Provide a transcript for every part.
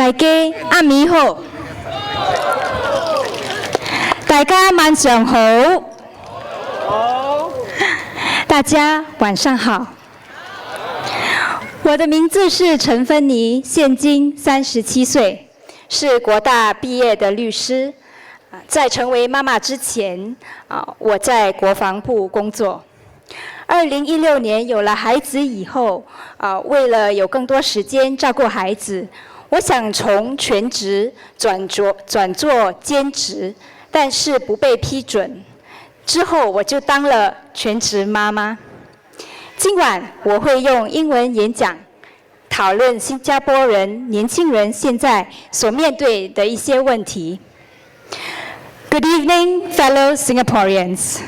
大家暗暝好，大家晚上好，大家晚上好。我的名字是陈芬妮，现今37岁，是国大毕业的律师。在成为妈妈之前，我在国防部工作。2016年有了孩子以后，为了有更多时间照顾孩子，我想从全职转做兼职，但是不被批准。之后我就当了全职妈妈。今晚我会用英文演讲，讨论新加坡年轻人现在所面对的一些问题。Good evening, fellow Singaporeans.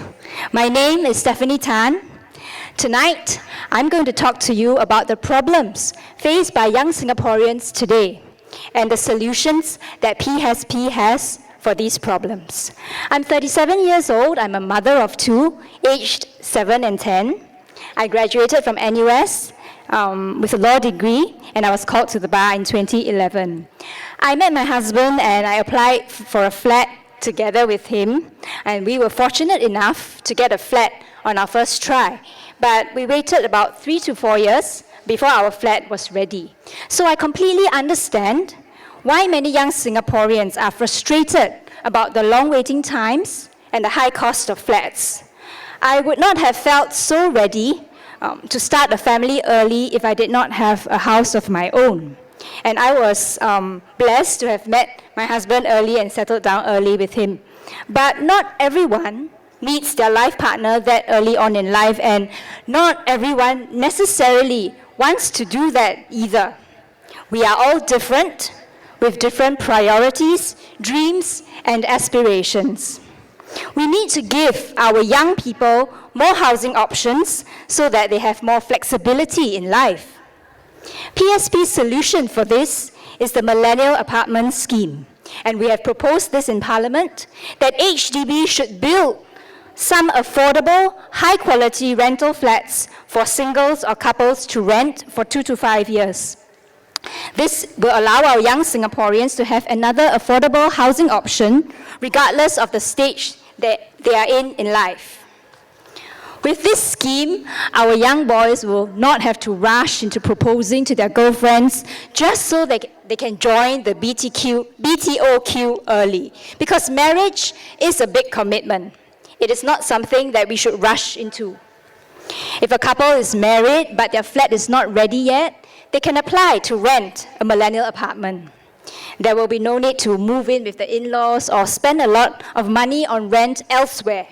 My name is Stephanie Tan. Tonight, I'm going to talk to you about the problems faced by young Singaporeans today and the solutions that PSP has for these problems. I'm 37 years old. I'm a mother of two, aged 7 and 10. I graduated from NUS with a law degree, and I was called to the bar in 2011. I met my husband and I applied for a flat together with him, and we were fortunate enough to get a flat on our first try. But we waited about 3 to 4 years before our flat was ready. So I completely understand why many young Singaporeans are frustrated about the long waiting times and the high cost of flats. I would not have felt so ready to start a family early if I did not have a house of my own. And I was blessed to have met my husband early and settled down early with him. But not everyone meets their life partner that early on in life, and not everyone necessarily wants to do that either. We are all different, with different priorities, dreams, and aspirations. We need to give our young people more housing options so that they have more flexibility in life. PSP's solution for this is the Millennial apartment scheme, and we have proposed this in Parliament, that HDB should build some affordable, high-quality rental flats for singles or couples to rent for 2 to 5 years. This will allow our young Singaporeans to have another affordable housing option, regardless of the stage that they are in life. With this scheme, our young boys will not have to rush into proposing to their girlfriends just so they can join the BTO queue early. Because marriage is a big commitment. It is not something that we should rush into. If a couple is married but their flat is not ready yet, they can apply to rent a Millennial apartment. There will be no need to move in with the in-laws or spend a lot of money on rent elsewhere.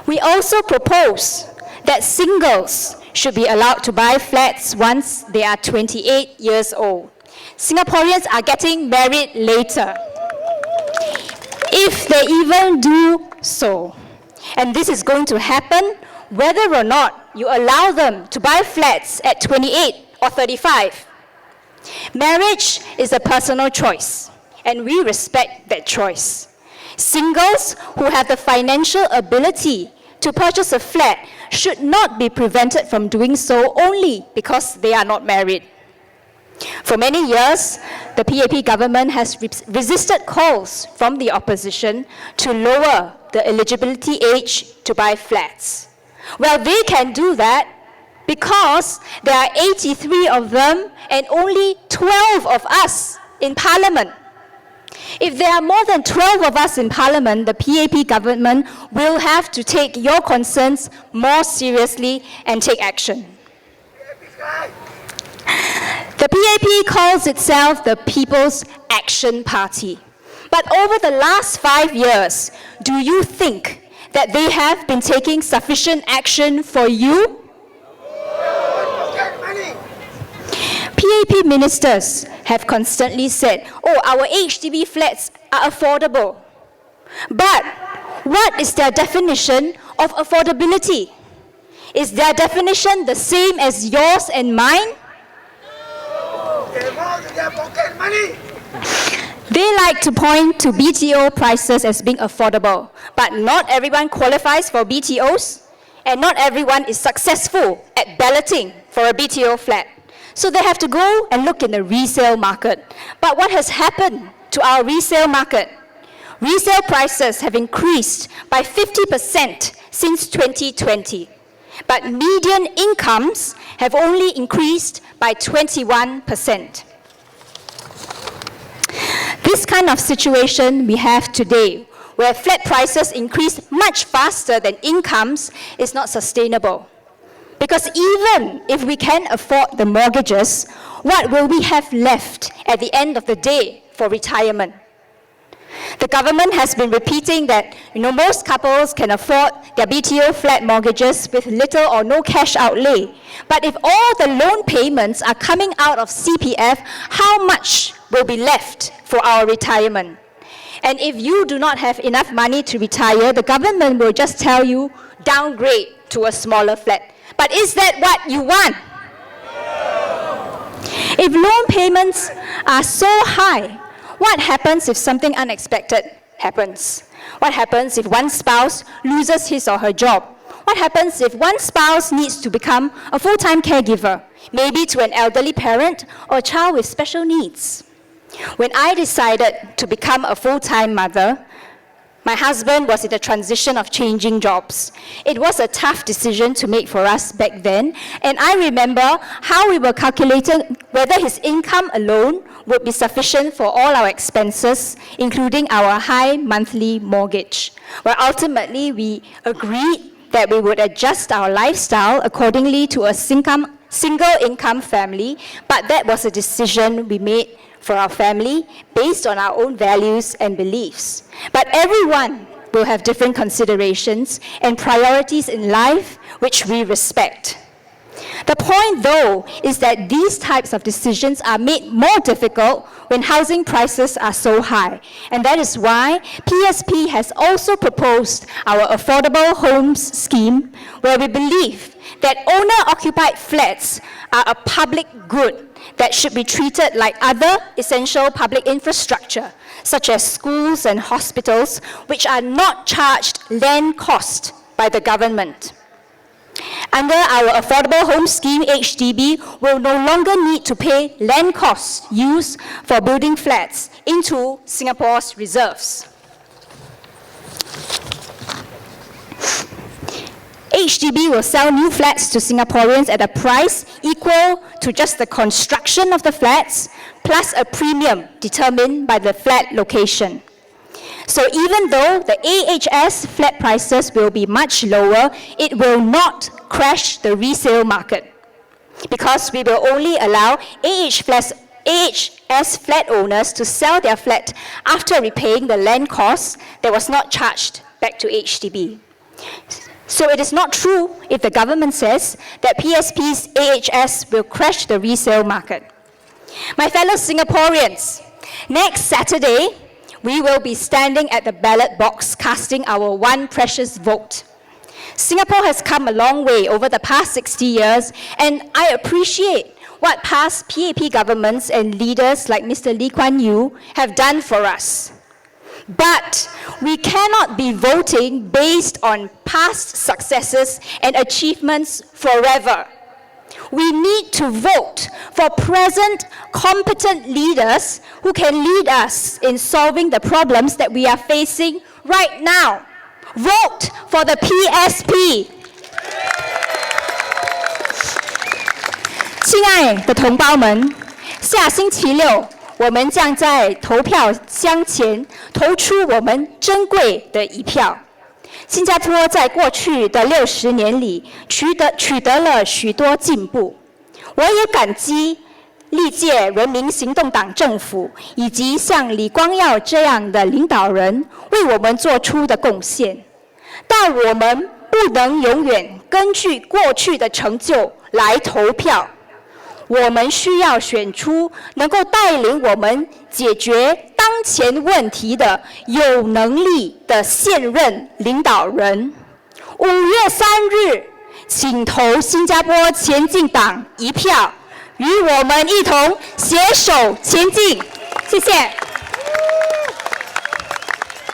We also propose that singles should be allowed to buy flats once they are 28 years old. Singaporeans are getting married later, if they even do so. And this is going to happen whether or not you allow them to buy flats at 28 or 35. Marriage is a personal choice, and we respect that choice. Singles who have the financial ability to purchase a flat should not be prevented from doing so only because they are not married. For many years, the PAP government has resisted calls from the opposition to lower the eligibility age to buy flats. Well, they can do that because there are 83 of them and only 12 of us in Parliament. If there are more than 12 of us in Parliament, the PAP government will have to take your concerns more seriously and take action. The PAP calls itself the People's Action Party. But over the last 5 years, do you think that they have been taking sufficient action for you? PAP ministers have constantly said, oh, our HDB flats are affordable. But what is their definition of affordability? Is their definition the same as yours and mine? They like to point to BTO prices as being affordable, but not everyone qualifies for BTOs, and not everyone is successful at balloting for a BTO flat. So they have to go and look in the resale market. But what has happened to our resale market? Resale prices have increased by 50% since 2020. But median incomes have only increased by 21%. This kind of situation we have today, where flat prices increase much faster than incomes, is not sustainable. Because even if we can afford the mortgages, what will we have left at the end of the day for retirement? The government has been repeating that most couples can afford their BTO flat mortgages with little or no cash outlay. But if all the loan payments are coming out of CPF, how much will be left for our retirement? And if you do not have enough money to retire, the government will just tell you, downgrade to a smaller flat. But is that what you want? If loan payments are so high, what happens if something unexpected happens? What happens if one spouse loses his or her job? What happens if one spouse needs to become a full-time caregiver, maybe to an elderly parent or a child with special needs? When I decided to become a full-time mother, my husband was in the transition of changing jobs. It was a tough decision to make for us back then, and I remember how we were calculating whether his income alone would be sufficient for all our expenses, including our high monthly mortgage. Well, ultimately, we agreed that we would adjust our lifestyle accordingly to a single income family, but that was a decision we made for our family based on our own values and beliefs. But everyone will have different considerations and priorities in life which we respect. The point, though, is that these types of decisions are made more difficult when housing prices are so high. And that is why PSP has also proposed our Affordable Homes Scheme, where we believe that owner-occupied flats are a public good that should be treated like other essential public infrastructure, such as schools and hospitals, which are not charged land cost by the government. Under our Affordable Home Scheme, HDB will no longer need to pay land costs used for building flats into Singapore's reserves. HDB will sell new flats to Singaporeans at a price equal to just the construction of the flats, plus a premium determined by the flat location. So even though the AHS flat prices will be much lower, it will not crash the resale market, because we will only allow AHS flat owners to sell their flat after repaying the land cost that was not charged back to HDB. So it is not true if the government says that PSP's AHS will crash the resale market. My fellow Singaporeans, next Saturday, we will be standing at the ballot box casting our one precious vote. Singapore has come a long way over the past 60 years, and I appreciate what past PAP governments and leaders like Mr. Lee Kuan Yew have done for us. But we cannot be voting based on past successes and achievements forever. We need to vote for present, competent leaders who can lead us in solving the problems that we are facing right now. Vote for the PSP. 亲爱的同胞们，下星期六，我们将在投票箱前投出我们珍贵的一票。新加坡在过去的60年里取得了许多进步，我也感激历届人民行动党政府以及像李光耀这样的领导人为我们做出的贡献，但我们不能永远根据过去的成就来投票。我们需要选出能够带领我们解决当前问题的有能力的现任领导人。5月3日，请投新加坡前进党一票，与我们一同携手前进。谢谢。